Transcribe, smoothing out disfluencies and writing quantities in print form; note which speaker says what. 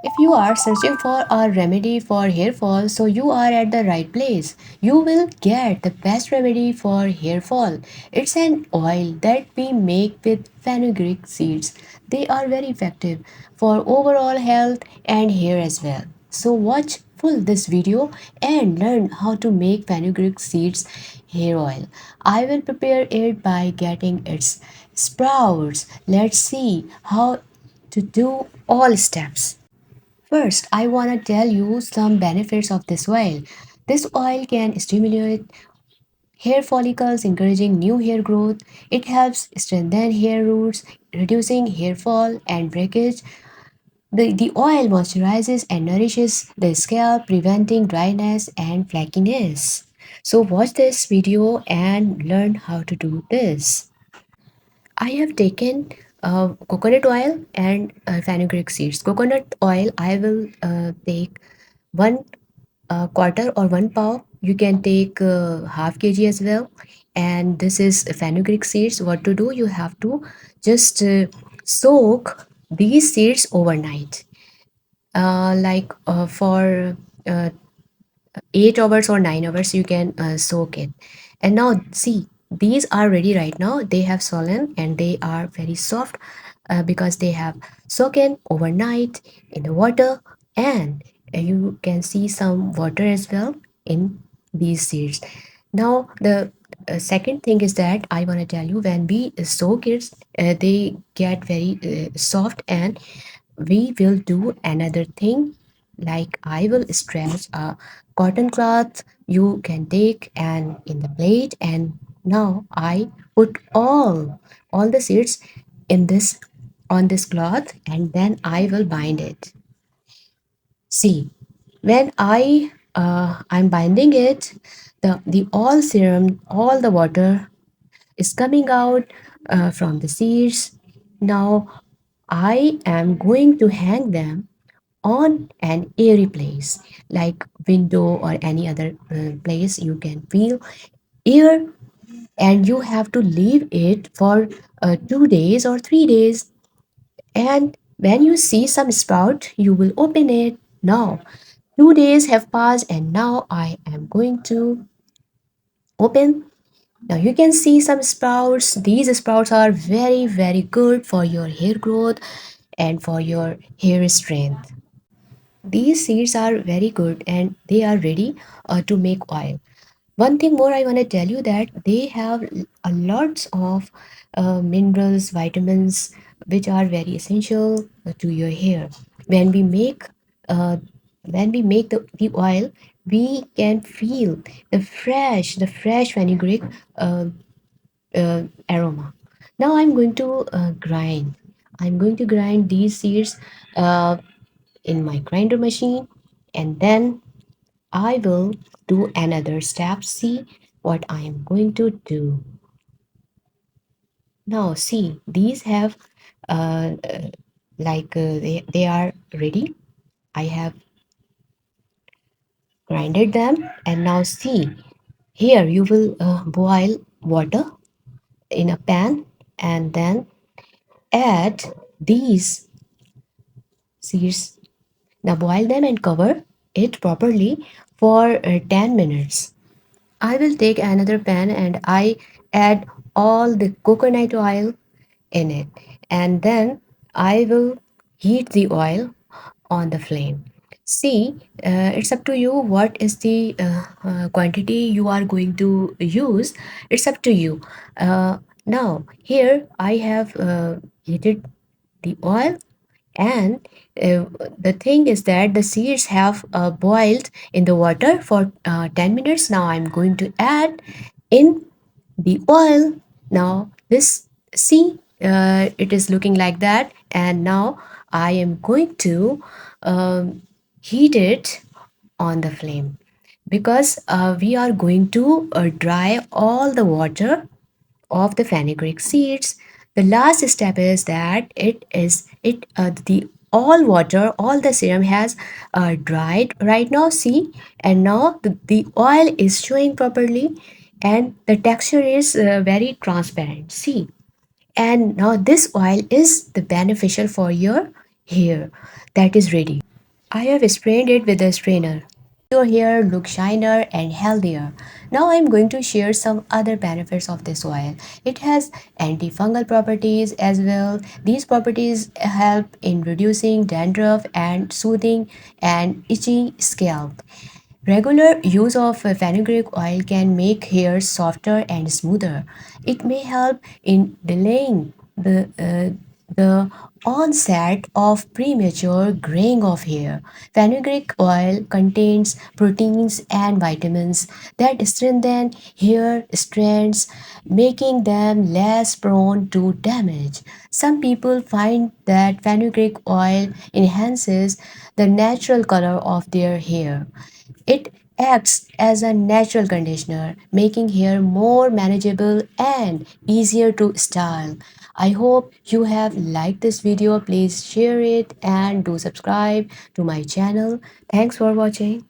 Speaker 1: If you are searching for a remedy for hair fall, so you are at the right place. You will get the best remedy for hair fall. It's an oil that we make with fenugreek seeds. They are very effective for overall health and hair as well. So watch full this video and learn how to make fenugreek seeds hair oil. I will prepare it by getting its sprouts. Let's see how to do all steps. First, I want to tell you some benefits of this oil. This oil can stimulate hair follicles, encouraging new hair growth. It helps strengthen hair roots, reducing hair fall and breakage. The oil moisturizes and nourishes the scalp, preventing dryness and flakiness. So, watch this video and learn how to do this. I have taken coconut oil and fenugreek seeds. Coconut oil, I will take one quarter or one pound. You can take half kg as well. And this is fenugreek seeds. What to do? You have to just soak these seeds overnight, for uh, 8 hours or 9 hours. You can soak it. And now see, these are ready right now. They have swollen and they are very soft because they have soaken overnight in the water, and you can see some water as well in these seeds. Now the second thing is that I want to tell you, when we soak it, they get very soft, and we will do another thing, like I will stretch a cotton cloth you can take and in the plate, and now I put all the seeds in this on this cloth, and then I will bind it. See, when I'm binding it, the all serum, all the water is coming out from the seeds. Now I am going to hang them on an airy place, like window or any other place you can feel air, and you have to leave it for 2 days or 3 days. And when you see some sprout, you will open it. Now 2 days have passed, and now I am going to open. Now you can see some sprouts. These sprouts are very good for your hair growth and for your hair strength. These seeds are very good and they are ready to make oil. One thing more I want to tell you, that they have a lots of minerals, vitamins, which are very essential to your hair. When we make uh, the oil, we can feel the fresh fenugreek aroma. Now I'm going to grind. I'm going to grind these seeds uh, in my grinder machine, and then I will do another step. See what I am going to do. Now see, these have they are ready. I have grinded them, and now see, here you will boil water in a pan, and then add these seeds. Now boil them and cover it properly for 10 minutes. I will take another pan and I add all the coconut oil in it, and then I will heat the oil on the flame. See, it's up to you what is the quantity you are going to use. It's up to you. Now here I have heated the oil, and the thing is that the seeds have boiled in the water for 10 minutes. Now I'm going to add in the oil. Now this, see, it is looking like that, and now I am going to heat it on the flame, because we are going to dry all the water of the fenugreek seeds. The last step is that the all water, all the serum has dried right now. See, and now the oil is showing properly, and the texture is very transparent. See, and now this oil is the beneficial for your hair, that is ready. I have sprained it with a strainer. Your hair looks shinier and healthier. Now I'm going to share some other benefits of this oil. It has antifungal properties as well. These properties help in reducing dandruff and soothing an itchy scalp. Regular use of fenugreek oil can make hair softer and smoother. It may help in delaying the onset of premature graying of hair. Fenugreek oil contains proteins and vitamins that strengthen hair strands, making them less prone to damage. Some people find that fenugreek oil enhances the natural color of their hair. It acts as a natural conditioner, making hair more manageable and easier to style. I hope you have liked this video. Please share it and do subscribe to my channel. Thanks for watching.